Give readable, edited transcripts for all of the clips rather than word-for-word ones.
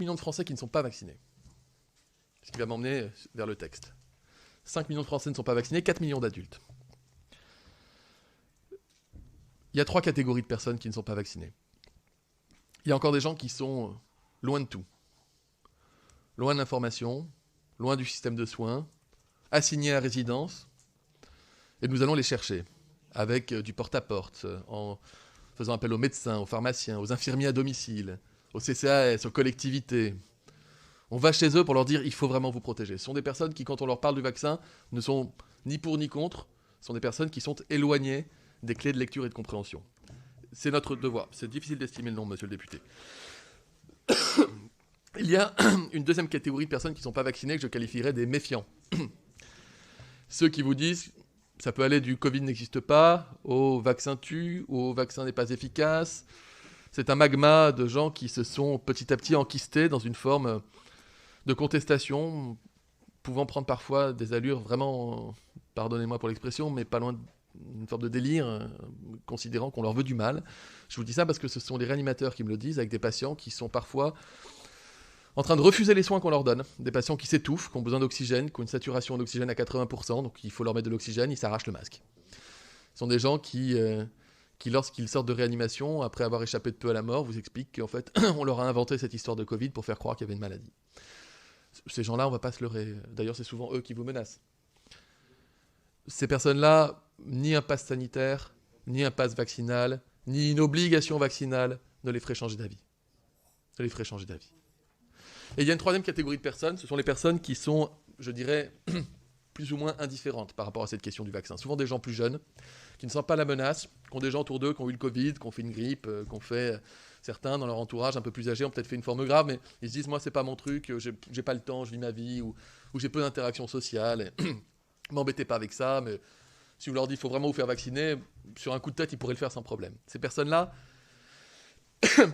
millions de Français qui ne sont pas vaccinés. Ce qui va m'emmener vers le texte. 5 millions de Français ne sont pas vaccinés, 4 millions d'adultes. Il y a 3 catégories de personnes qui ne sont pas vaccinées. Il y a encore des gens qui sont loin de tout. Loin de l'information, loin du système de soins, assignés à résidence. Et nous allons les chercher avec du porte-à-porte, en faisant appel aux médecins, aux pharmaciens, aux infirmiers à domicile, aux CCAS, aux collectivités. On va chez eux pour leur dire « il faut vraiment vous protéger ». Ce sont des personnes qui, quand on leur parle du vaccin, ne sont ni pour ni contre. Ce sont des personnes qui sont éloignées des clés de lecture et de compréhension. C'est notre devoir. C'est difficile d'estimer le nombre, monsieur le député. Il y a une deuxième catégorie de personnes qui ne sont pas vaccinées que je qualifierais des méfiants. Ceux qui vous disent ça peut aller du Covid n'existe pas, au vaccin tue, au vaccin n'est pas efficace. C'est un magma de gens qui se sont petit à petit enquistés dans une forme de contestation, pouvant prendre parfois des allures vraiment, pardonnez-moi pour l'expression, mais pas loin d'une forme de délire, considérant qu'on leur veut du mal. Je vous dis ça parce que ce sont les réanimateurs qui me le disent, avec des patients qui sont parfois en train de refuser les soins qu'on leur donne. Des patients qui s'étouffent, qui ont besoin d'oxygène, qui ont une saturation en oxygène à 80%, donc il faut leur mettre de l'oxygène, ils s'arrachent le masque. Ce sont des gens qui lorsqu'ils sortent de réanimation, après avoir échappé de peu à la mort, vous expliquent qu'en fait, on leur a inventé cette histoire de Covid pour faire croire qu'il y avait une maladie. Ces gens-là, on ne va pas se leurrer. D'ailleurs, c'est souvent eux qui vous menacent. Ces personnes-là, ni un pass sanitaire, ni un pass vaccinal, ni une obligation vaccinale ne les ferait changer d'avis. Ne les ferait changer d'avis. Et il y a une troisième catégorie de personnes, ce sont les personnes qui sont, je dirais, plus ou moins indifférentes par rapport à cette question du vaccin. Souvent des gens plus jeunes, qui ne sentent pas la menace, qui ont des gens autour d'eux qui ont eu le Covid, qui ont fait une grippe, qui ont fait, certains dans leur entourage un peu plus âgés ont peut-être fait une forme grave, mais ils se disent, moi c'est pas mon truc, j'ai pas le temps, je vis ma vie, ou j'ai peu d'interactions sociales, et m'embêtez pas avec ça, mais si vous leur dites, il faut vraiment vous faire vacciner, sur un coup de tête, ils pourraient le faire sans problème. Ces personnes-là,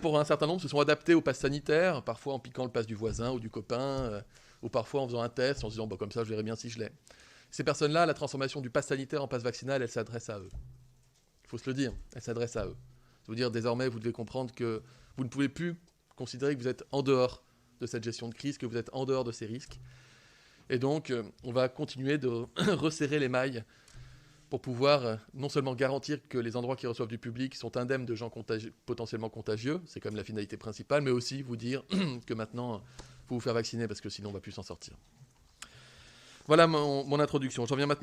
pour un certain nombre, se sont adaptés au pass sanitaire, parfois en piquant le pass du voisin ou du copain, ou parfois en faisant un test, en se disant comme ça je verrai bien si je l'ai. Ces personnes-là, la transformation du pass sanitaire en pass vaccinal, elle s'adresse à eux. Il faut se le dire, elle s'adresse à eux. Ça veut dire désormais, vous devez comprendre que vous ne pouvez plus considérer que vous êtes en dehors de cette gestion de crise, que vous êtes en dehors de ces risques. Et donc, on va continuer de resserrer les mailles pour pouvoir non seulement garantir que les endroits qui reçoivent du public sont indemnes de gens potentiellement contagieux, c'est quand même la finalité principale, mais aussi vous dire que maintenant, il faut vous faire vacciner parce que sinon on ne va plus s'en sortir. Voilà mon introduction. J'en viens maintenant